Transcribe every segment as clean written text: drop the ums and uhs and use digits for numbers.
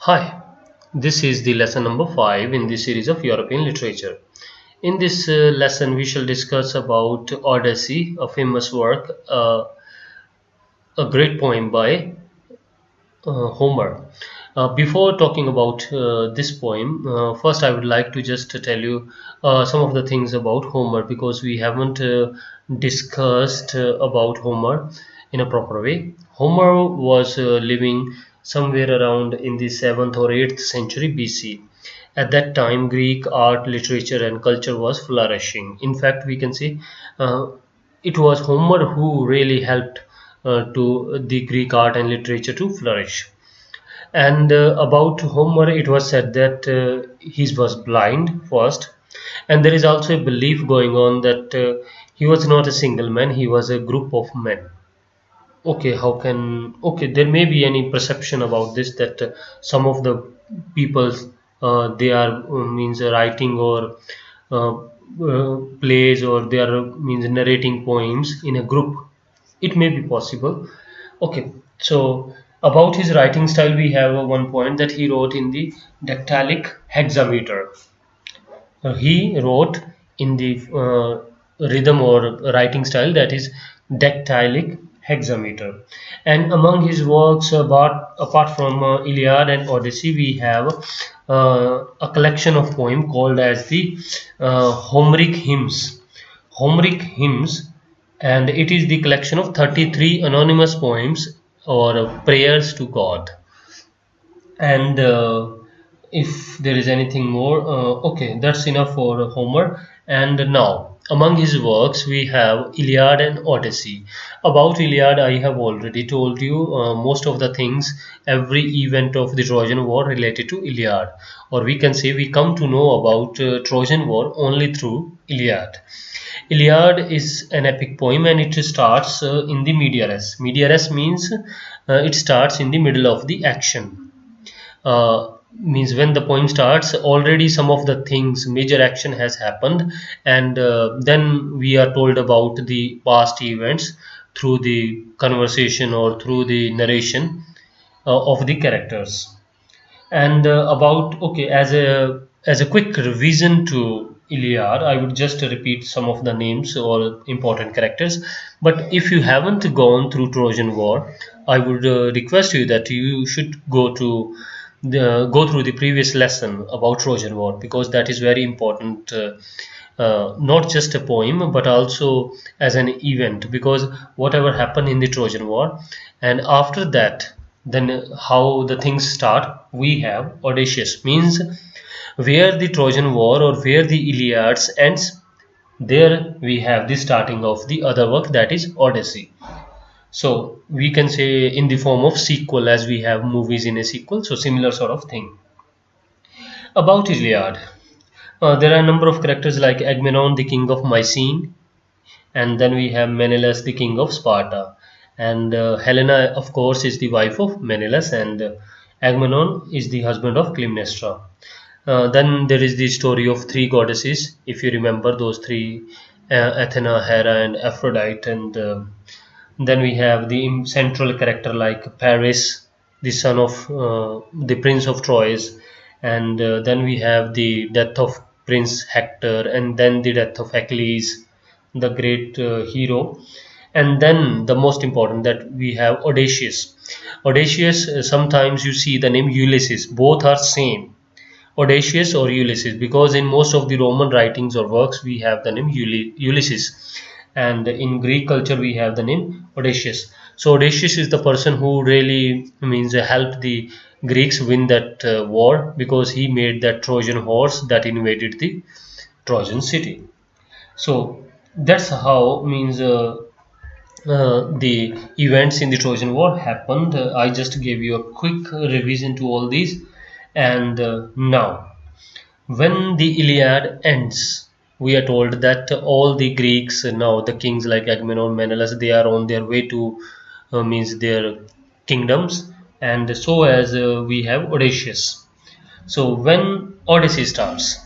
Hi, this is the lesson number 5 in the series of European literature. In this lesson, we shall discuss about Odyssey, a famous work, a great poem by Homer. Before talking about this poem, first I would like to just tell you some of the things about Homer because we haven't discussed about Homer in a proper way. Homer was living somewhere around in the 7th or 8th century BC. At that time, Greek art, literature, and culture was flourishing. In fact, we can say uh, it was Homer who really helped to the Greek art and literature to flourish. And about Homer, it was said that he was blind first, and there is also a belief going on that he was not a single man; he was a group of men. Okay, how can there may be any perception about this that some of the people they are means writing or plays or they are means narrating poems in a group. It may be possible. Okay, so about his writing style, we have one point that he wrote in the dactylic hexameter. He wrote in the rhythm or writing style that is dactylic hexameter. And among his works, apart from Iliad and Odyssey, we have a collection of poems called as the Homeric hymns. Homeric hymns, and it is the collection of 33 anonymous poems or prayers to God. And if there is anything more, okay, that's enough for Homer. And now, among his works, we have Iliad and Odyssey. About Iliad, I have already told you most of the things, every event of the Trojan War related to Iliad, or we can say we come to know about Trojan War only through Iliad. Iliad is an epic poem and it starts in the media res. Media res means it starts in the middle of the action. Means when the poem starts, already some of the things, major action has happened, and then we are told about the past events through the conversation or through the narration of the characters. And about okay, as a quick revision to Iliad, I would just repeat some of the names or important characters. But if you haven't gone through Trojan War, I would request you that you should go through the previous lesson about Trojan War because that is very important. Not just a poem but also as an event, because whatever happened in the Trojan War, and after that then how the things start, we have Odysseus, means where the Trojan War or where the Iliad ends, there we have the starting of the other work, that is Odyssey. So we can say in the form of sequel, as we have movies in a sequel, so similar sort of thing. About Iliad, there are a number of characters like Agamemnon, the king of Mycene, and then we have Menelaus, the king of Sparta, and Helena, of course, is the wife of Menelaus, and Agamemnon is the husband of Clytemnestra. Then there is the story of three goddesses, if you remember those three, Athena, Hera, and Aphrodite, and then we have the central character like Paris, the son of the prince of Troyes, and then we have the death of Prince Hector, and then the death of Achilles, the great hero, and then the most important that we have Odysseus. Odysseus, sometimes you see the name Ulysses, both are same, Odysseus or Ulysses, because in most of the Roman writings or works we have the name Ulysses, and in Greek culture we have the name Odysseus. So Odysseus is the person who really means helped the Greeks win that war, because he made that Trojan horse that invaded the Trojan city. So that's how means the events in the Trojan War happened. I just gave you a quick revision to all these, and now when the Iliad ends, we are told that all the Greeks, now the kings like Agamemnon, Menelaus, they are on their way to means their kingdoms, and so as we have Odysseus. So when Odyssey starts,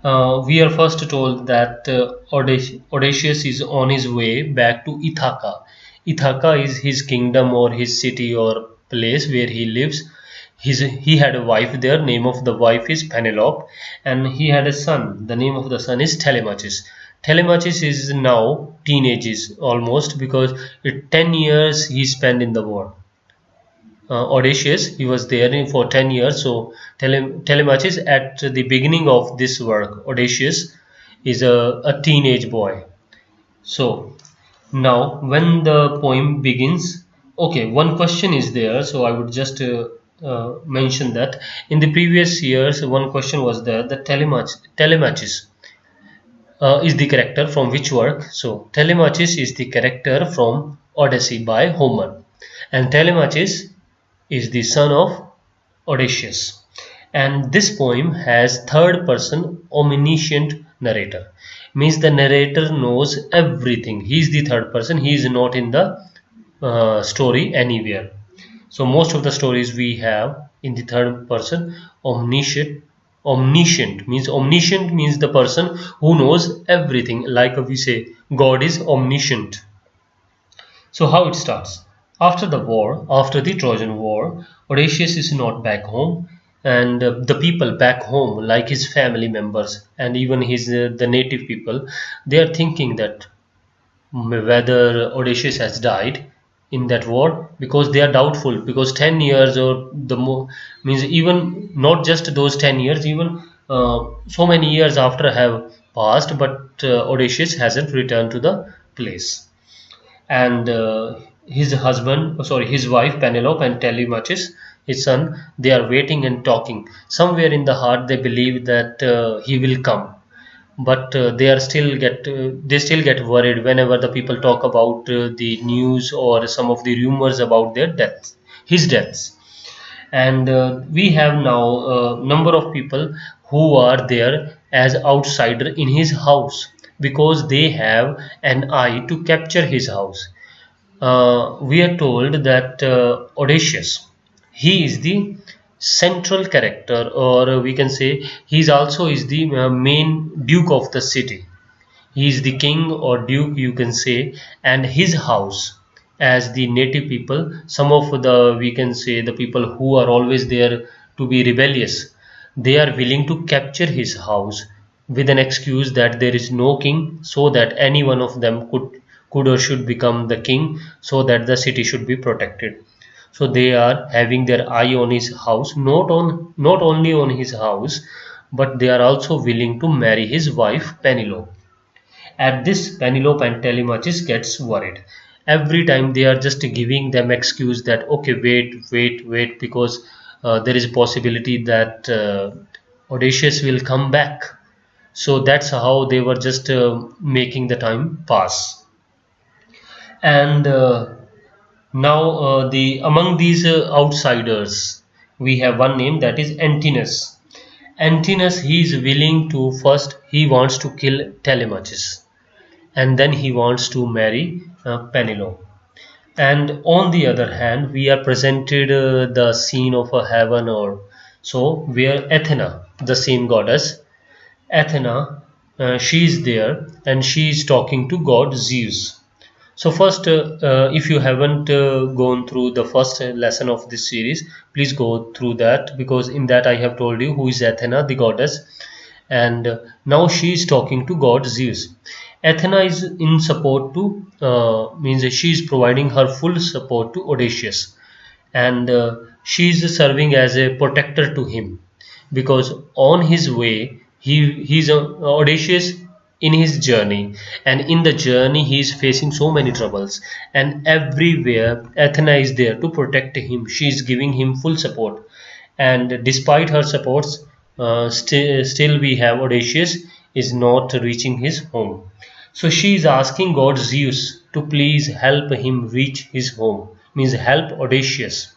we are first told that Odysseus is on his way back to Ithaca. Ithaca is his kingdom or his city or place where he lives. he had a wife there. Name of the wife is Penelope, and he had a son. The name of the son is Telemachus. Telemachus is now teenages almost, because 10 years he spent in the war. Odysseus, he was there for 10 years. So Telemachus, at the beginning of this work, Odysseus is a teenage boy. So now when the poem begins, okay, one question is there, so I would just mention that in the previous years one question was there, that Telemachus is the character from which work? So Telemachus is the character from Odyssey by Homer, and Telemachus is the son of Odysseus. And this poem has third person omniscient narrator, means the narrator knows everything. He is the third person, he is not in the story anywhere. So most of the stories we have in the third person. Omniscient means the person who knows everything, like we say God is omniscient. So how it starts? After the war, after the Trojan War, Odysseus is not back home, and the people back home, like his family members and even his the native people, they are thinking that whether Odysseus has died in that war, because they are doubtful, because 10 years or the more, means even not just those 10 years, even so many years after have passed, but Odysseus hasn't returned to the place. And his wife Penelope and Telemachus, his son, they are waiting and talking. Somewhere in the heart they believe that he will come, but they still get worried whenever the people talk about the news or some of the rumors about his deaths. And we have now a number of people who are there as outsider in his house, because they have an eye to capture his house. We are told that Odysseus, he is the central character, or we can say he also is the main duke of the city. He is the king or duke, you can say, and his house, as the native people, some of the, we can say, the people who are always there to be rebellious, they are willing to capture his house with an excuse that there is no king, so that any one of them could or should become the king, so that the city should be protected. So they are having their eye on his house, not only on his house, but they are also willing to marry his wife Penelope. At this, Penelope and Telemachus gets worried. Every time they are just giving them excuse that okay, wait, because there is a possibility that Odysseus will come back. So that's how they were just making the time pass. And now the among these outsiders, we have one name, that is Antinous. Antinous, he is willing to, first he wants to kill Telemachus, and then he wants to marry Penelope. And on the other hand, we are presented the scene of a heaven, or so, where Athena, the same goddess, Athena, she is there and she is talking to god Zeus. So first, if you haven't gone through the first lesson of this series, please go through that, because in that I have told you who is Athena, the goddess, and now she is talking to god Zeus. Athena is in support to, means she is providing her full support to Odysseus, and she is serving as a protector to him, because on his way he's Odysseus in his journey, and in the journey he is facing so many troubles, and everywhere Athena is there to protect him. She is giving him full support, and despite her supports, still we have Odysseus is not reaching his home. So she is asking god Zeus to please help him reach his home, means help Odysseus.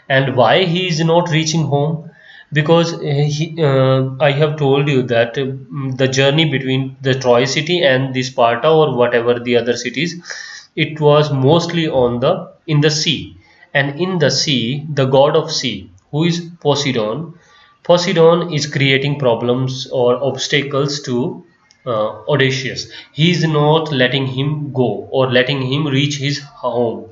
And why he is not reaching home? Because I have told you that the journey between the Troy city and the Sparta or whatever the other cities, it was mostly on the in the sea, and in the sea the god of sea, who is Poseidon is creating problems or obstacles to Odysseus. He is not letting him go or letting him reach his home.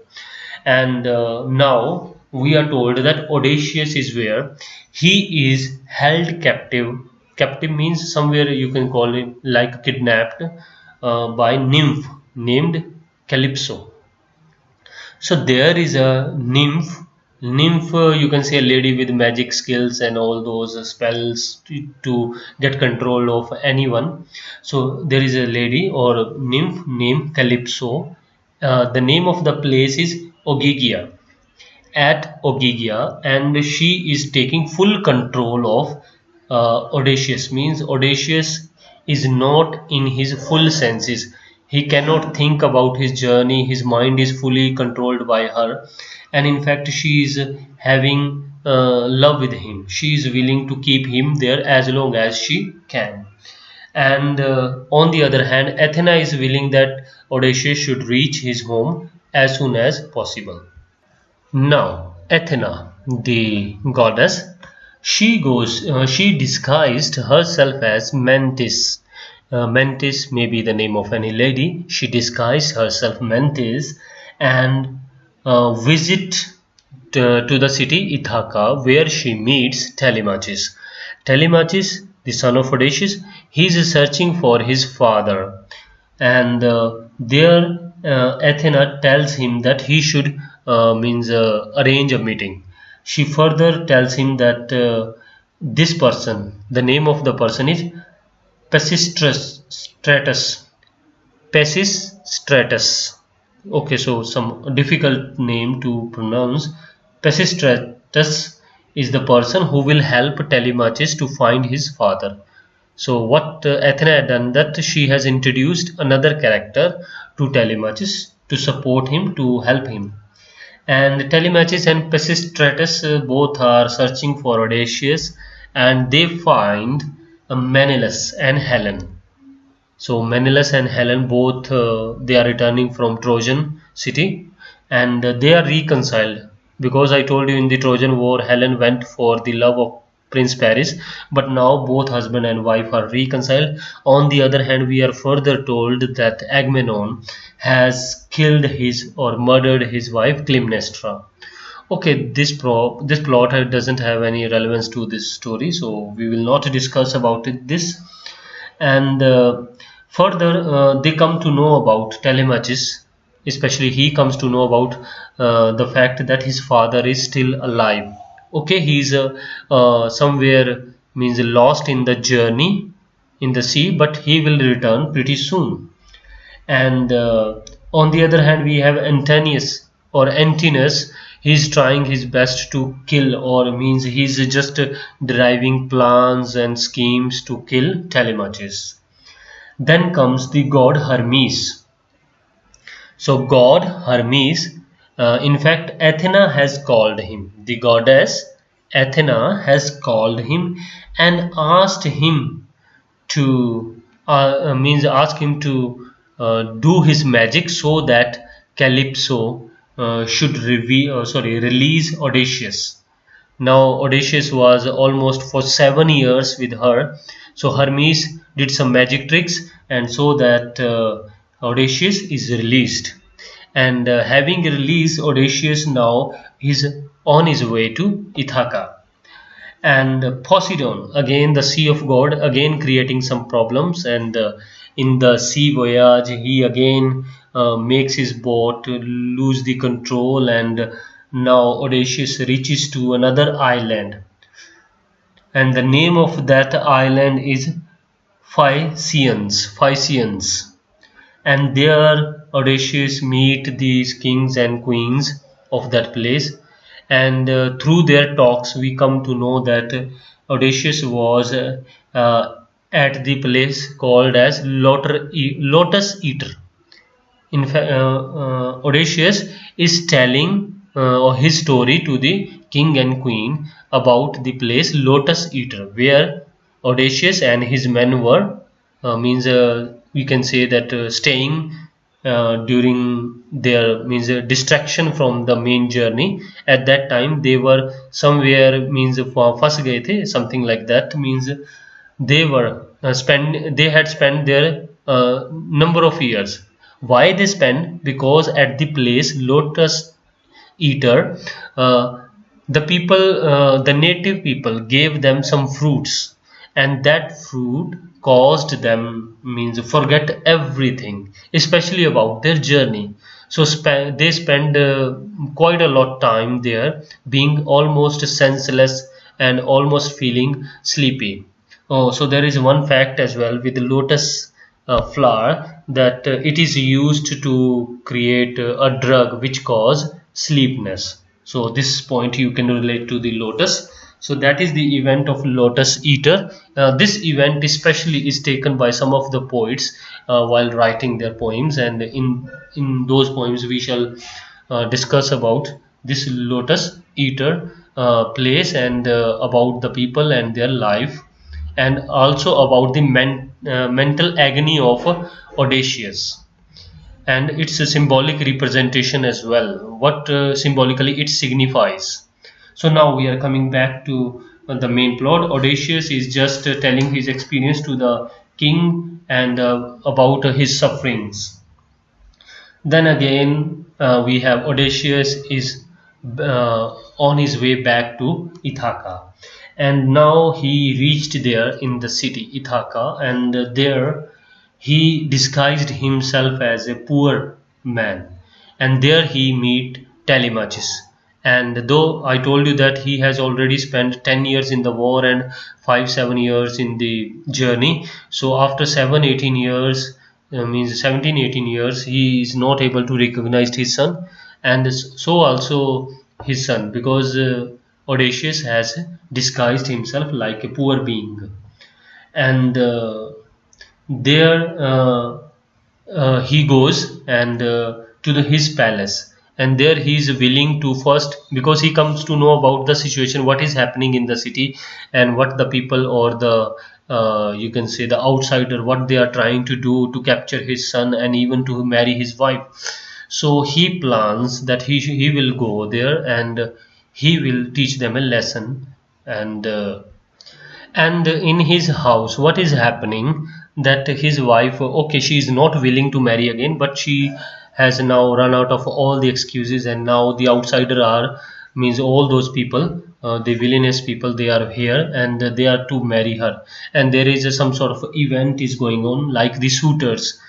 And now we are told that Odysseus is where he is held captive. Captive means somewhere you can call it like kidnapped by nymph named Calypso. So there is a nymph. Nymph, you can say a lady with magic skills and all those spells to get control of anyone. So there is a lady or nymph named Calypso. The name of the place is Ogygia, at Ogygia, and she is taking full control of Odysseus. Means Odysseus is not in his full senses. He cannot think about his journey. His mind is fully controlled by her, and in fact, she is having love with him. She is willing to keep him there as long as she can. And on the other hand, Athena is willing that Odysseus should reach his home as soon as possible. Now, Athena, the goddess, she disguised herself as Mantis. Mantis may be the name of any lady. She disguised herself Mantis and visit to the city Ithaca, where she meets Telemachus. Telemachus, the son of Odysseus, he is searching for his father, and there Athena tells him that he should arrange a meeting. She further tells him that this person, the name of the person is Pisistratus. Pisistratus. Okay, so some difficult name to pronounce. Pisistratus is the person who will help Telemachus to find his father. So what Athena had done, that she has introduced another character to Telemachus to support him, to help him. And Telemachus and Pisistratus both are searching for Odysseus, and they find Menelaus and Helen. So Menelaus and Helen both they are returning from Trojan city, and they are reconciled, because I told you in the Trojan War Helen went for the love of Prince Paris, but now both husband and wife are reconciled. On the other hand, we are further told that Agamemnon has killed his or murdered his wife Clytemnestra. Okay, this plot doesn't have any relevance to this story, so we will not discuss about this. And further, they come to know about Telemachus. Especially, he comes to know about the fact that his father is still alive. Okay, he's somewhere lost in the journey in the sea, but he will return pretty soon. And on the other hand, we have Antonius or Antinous. He's trying his best to kill, or he's just deriving plans and schemes to kill Telemachus. Then comes the god Hermes. So god Hermes, in fact, Athena has called him. The goddess Athena has called him and asked him to ask him to do his magic so that Calypso should release Odysseus. Now Odysseus was almost for 7 years with her, so Hermes did some magic tricks, and so that Odysseus is released. And having released Odysseus, now is on his way to Ithaca. And Poseidon, again the sea of god, again creating some problems, and in the sea voyage he again makes his boat lose the control, and now Odysseus reaches to another island, and the name of that island is Phaeacians. And there Odysseus meet these kings and queens of that place, and through their talks we come to know that Odysseus was at the place called as Lotus Eater. In fact, Odysseus is telling his story to the king and queen about the place Lotus Eater, where Odysseus and his men were we can say that staying during their distraction from the main journey. At that time they were somewhere फंस गए थे, something like that. They were they had spent their number of years. Why they spent? Because at the place Lotus Eater, The people, the native people gave them some fruits, and that fruit caused them, means, forget everything, especially about their journey. So they spend quite a lot time there, being almost senseless and almost feeling sleepy. Oh, so there is one fact as well with the lotus flower, that it is used to create a drug which cause sleepiness. So this point you can relate to the lotus. So that is the event of lotus eater. This event especially is taken by some of the poets while writing their poems, and in those poems we shall discuss about this lotus eater place, and about the people and their life, and also about the mental agony of Odysseus, and it's a symbolic representation as well, what symbolically it signifies. So now we are coming back to the main plot. Odysseus is just telling his experience to the king, and about his sufferings. Then again, we have Odysseus is on his way back to Ithaca, and now he reached there in the city Ithaca, and there he disguised himself as a poor man, and there he meet Telemachus. And though I told you that he has already spent 10 years in the war and 5-7 years in the journey, so after 7-18 years, means 17-18 years, he is not able to recognize his son, and so also his son, because Odysseus has disguised himself like a poor being. And there he goes, and to his palace, and there he is willing to first, because he comes to know about the situation, what is happening in the city, and what the people, or the you can say the outsider, what they are trying to do to capture his son and even to marry his wife. So he plans that he will go there, and he will teach them a lesson. And in his house, what is happening, that his wife, okay, she is not willing to marry again, but she has now run out of all the excuses, and now the outsider are, means, all those people, the villainous people, they are here, and they are to marry her. And there is some sort of event is going on, like the suitors,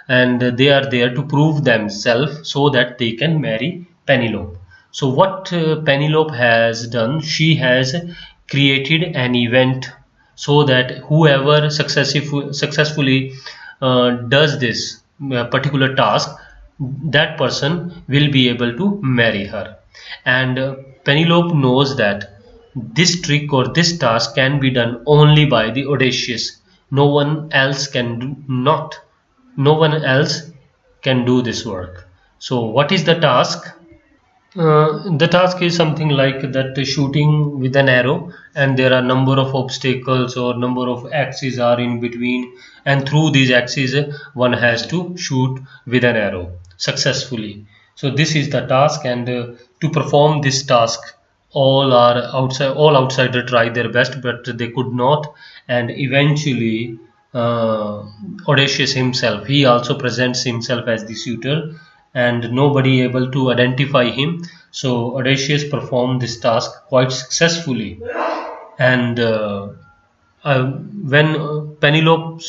and they are there to prove themselves so that they can marry Penelope. So what Penelope has done, she has created an event, so that whoever successfully does this particular task, that person will be able to marry her. And Penelope knows that this trick or this task can be done only by the Odysseus. No one else can do, not no one else can do this work. So what is the task? The task is something like that, shooting with an arrow, and there are number of obstacles or number of axes are in between, and through these axes one has to shoot with an arrow successfully. So this is the task, and to perform this task, all outsider tried their best, but they could not. And eventually uh, Odysseus himself, he also presents himself as the suitor, and nobody able to identify him. So Odysseus performed this task quite successfully. And when Penelope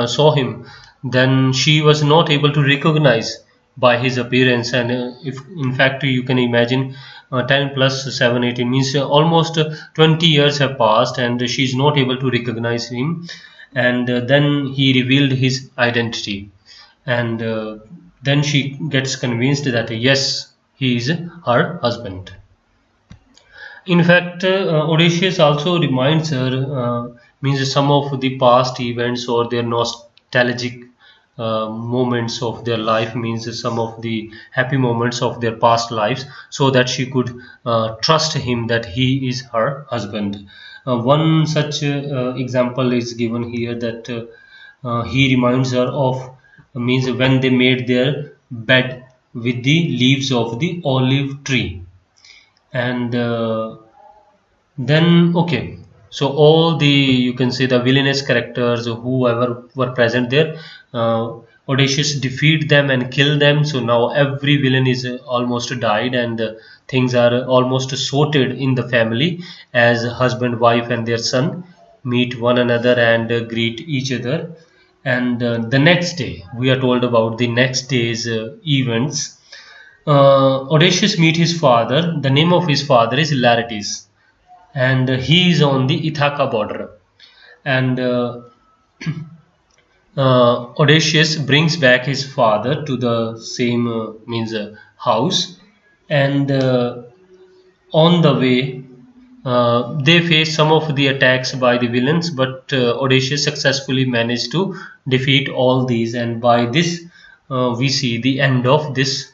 saw him, then she was not able to recognize by his appearance. And if in fact you can imagine, 10 plus 7 18 means almost 20 years have passed, and she is not able to recognize him. And then he revealed his identity, and then she gets convinced that yes, he is her husband. In fact, Odysseus also reminds her, means, some of the past events or their nostalgic moments of their life, means some of the happy moments of their past lives, so that she could trust him that he is her husband. One such example is given here, that he reminds her of, means, when they made their bed with the leaves of the olive tree. And then okay, So all the, you can say, the villainous characters, whoever were present there, Odysseus defeat them and kill them. So now every villain is almost died, and things are almost sorted in the family, as husband, wife, and their son meet one another and greet each other. And the next day, we are told about the next day's events. Odysseus meet his father. The name of his father is Laertes, and he is on the Ithaca border. And Odysseus brings back his father to the same means house, and on the way they face some of the attacks by the villains, but Odysseus successfully managed to defeat all these, and by this we see the end of this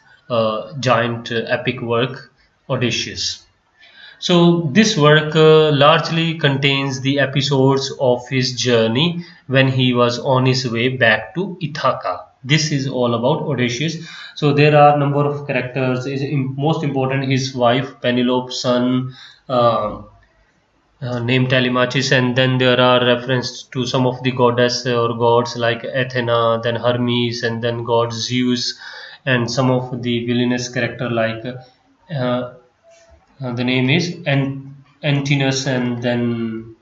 giant epic work, Odysseus. So this work largely contains the episodes of his journey when he was on his way back to Ithaca. This is all about Odysseus. So there are number of characters. Most important his wife Penelope, son named Telemachus, and then there are references to some of the goddess or gods like Athena, then Hermes, and then god Zeus, and some of the villainous character like the name is Antinous, and then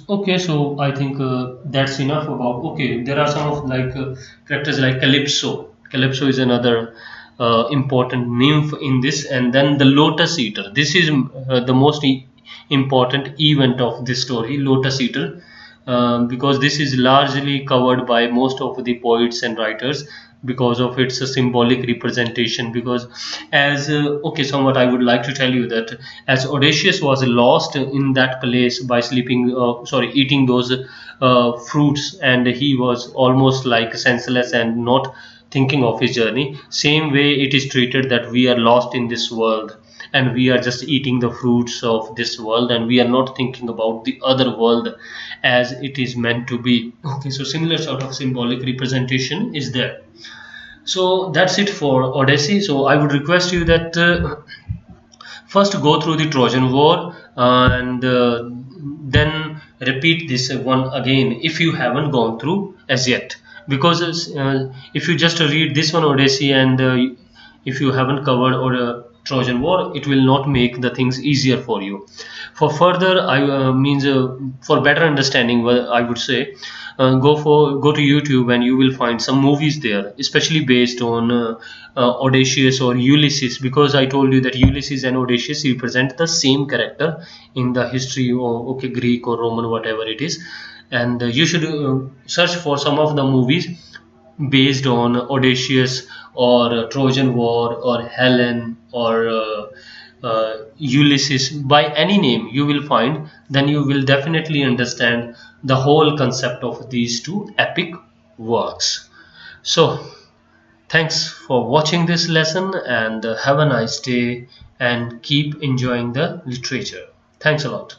okay. So I think that's enough about. Okay, there are some of like characters like Calypso. Calypso is another important nymph in this, and then the Lotus Eater. This is the most important event of this story, Lotus Eater, because this is largely covered by most of the poets and writers because of its symbolic representation. Because as okay, somewhat I would like to tell you that as Odysseus was lost in that place by sleeping, sorry, eating those fruits, and he was almost like senseless and not thinking of his journey. Same way it is treated that we are lost in this world and we are just eating the fruits of this world, and we are not thinking about the other world as it is meant to be. Okay, so similar sort of symbolic representation is there. So that's it for Odyssey. So I would request you that first go through the Trojan War, and then repeat this one again if you haven't gone through as yet. Because if you just read this one Odyssey, and if you haven't covered or Trojan War, it will not make the things easier for you. For further, I means for better understanding, well, I would say go to YouTube and you will find some movies there, especially based on Odysseus or Ulysses, because I told you that Ulysses and Odysseus represent the same character in the history, or okay, Greek or Roman, whatever it is. And you should search for some of the movies based on Odysseus or Trojan War or Helen or Ulysses. By any name you will find, then you will definitely understand the whole concept of these two epic works. So thanks for watching this lesson, and have a nice day and keep enjoying the literature. Thanks a lot.